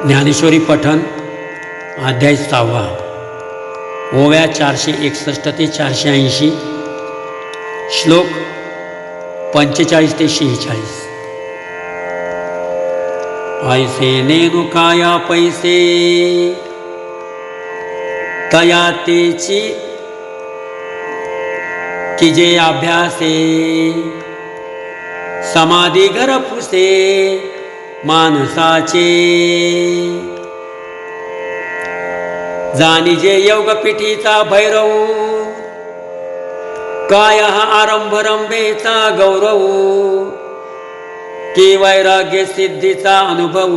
ज्ञानेश्वरी पठण अध्याय 6 ओव्या 461 ते 480 श्लोक 45 ते 46। ऐसे नेनु काया पैसे तया तेची की जे अभ्यासे समाधी घर फुसे मानसाचे जाणी जे योगपीठीचा भैरव काय हा आरंभ रंभेचा गौरव की वैराग्य सिद्धीचा अनुभव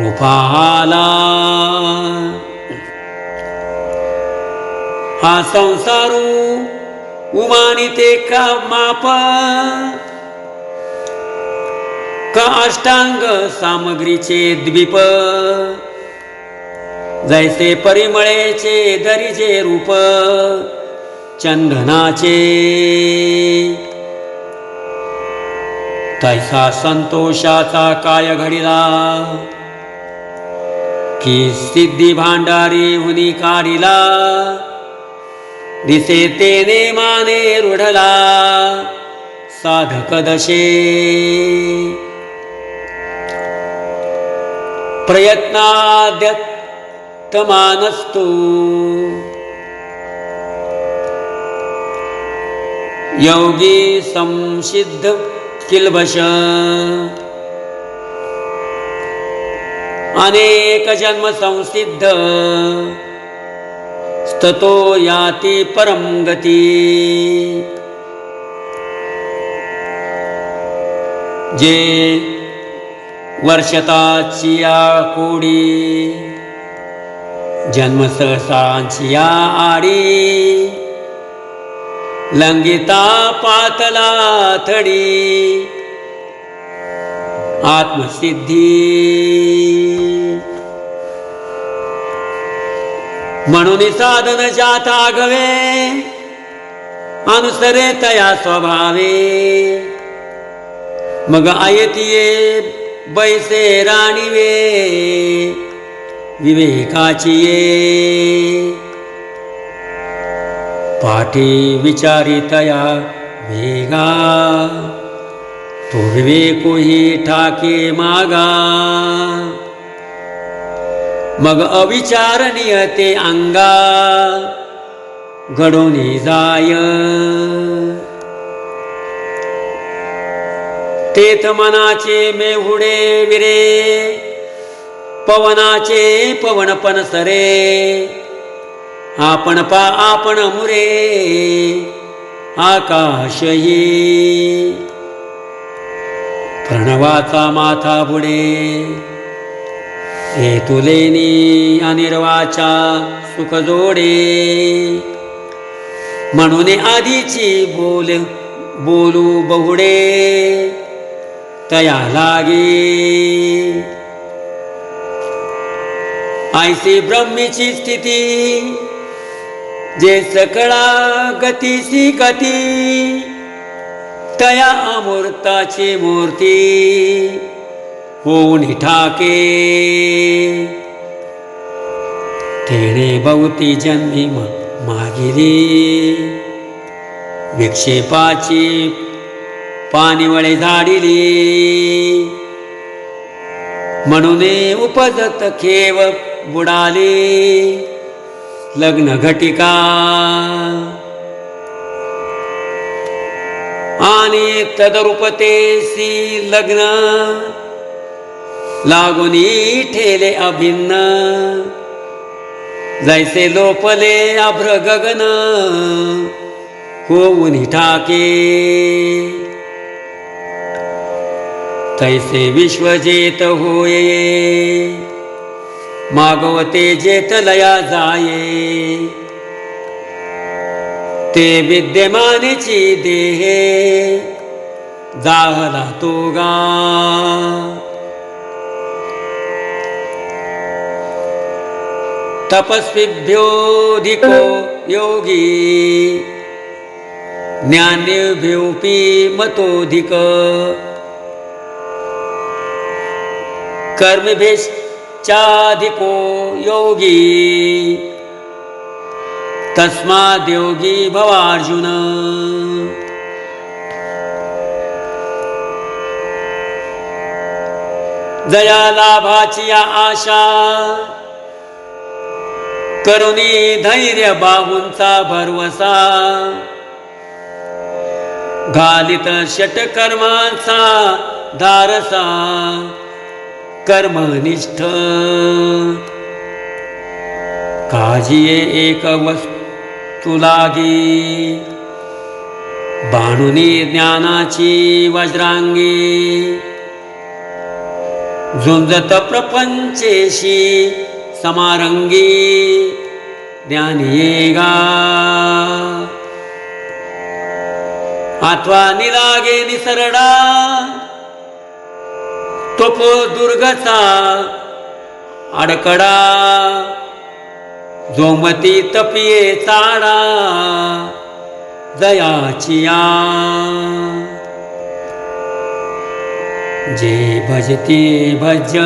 रूपाला हा संसारू उमानिते का माप का अष्टांग सामग्रीचे द्वीप जैसे परिमळेचे दरीचे रूप चंदनाचे तैसा संतोषाचा काय घडिला की सिद्धी भांडारी हुनी काढिला दिसे तेने माने रूढला साधक दशे प्रयत्नाद्यतमानस्तु योगी संसिद्ध किल्बश अनेक जन्म संसिद्ध स्ततो याति परम गती जे वर्षताची या कोडी जन्म सहसांची या आडी लंगिता पातला थडी आत्मसिद्धी म्हणून साधन जाता आगवे अनुसरे तया स्वभावे मग आयतिये बैसे राणीवे विवेकाची पाठी विचारी तया वेगा तो विवेकोही ठाके मागा मग अविचारणीय ते अंगा घडोनी जाय तेथ मनाचे मेहुडे विरे पवनाचे पवनपण सरे आपण पा आपण मुरे आकाशही प्रणवाचा माथा बुडे हे तुलेनी अनिर्वाचा सुख जोडे म्हणून आधीची बोलू बहुडे तया लागे ऐसी ब्रह्मीची स्थिती जे सकळा गतीसी गती तया अमूर्ताची मूर्ती होऊन ठाके तेणे बहुती जन्मी मागिली विक्षेपाची पानिवळे झाडिली म्हणून उपजत खेव बुडाली लग्न घटिका आणि तदरूपतेसी लग्न लागुनी ठेले अभिन्न जैसे लोपले अभ्र गगन होऊन ठाके तैसे विश्वजेत होये मागवते जेत लया जाये ते विद्यमानेची देहे जाहला तोगा तपस्विभ्योऽधिको योगी ज्ञानेभ्योऽपि मतोऽधिक कर्मभिश्चाधिको योगी तस्माद्योगी भवार्जुन। दया लाभाची आशा करुणी धैर्य बाहूंचा भरवसा घालित षटकर्मांचा धारसा कर्मनिष्ठ काजिये एक वस्तु लागी बाणुनी ज्ञानाची वज्रांगी झुंजत प्रपंचेशी समारंगी ज्ञानियेगा अथवा निलागे निसरडा तोपो दुर्गचा अडकडा जोमती तपिये चाडा दयाचिया जे भजती भज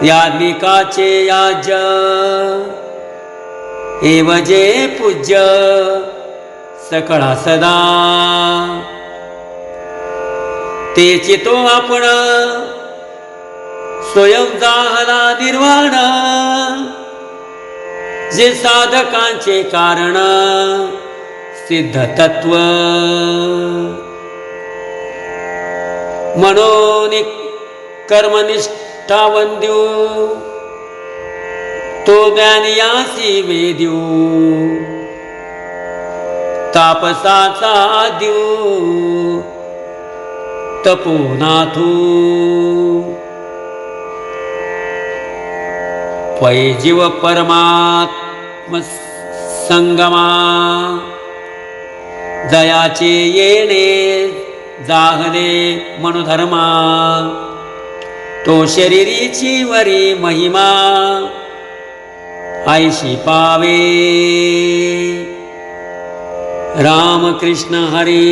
याज्ञिकाचे याज एव जे पूज्य सकळा सदा तेची तो आपण स्वयं जाहला निर्वाण जे साधकांचे कारण सिद्ध तत्व म्हणून कर्मनिष्ठा वंद्यू तो ज्ञानियासी वेद्यू तापसाचा द्यू तपोनाथू पै जीव परमात्म संगमा दयाचे येणे जाहले मनुधर्मा तो शरीरीची वरी महिमा आईशी पावे रामकृष्ण हरी।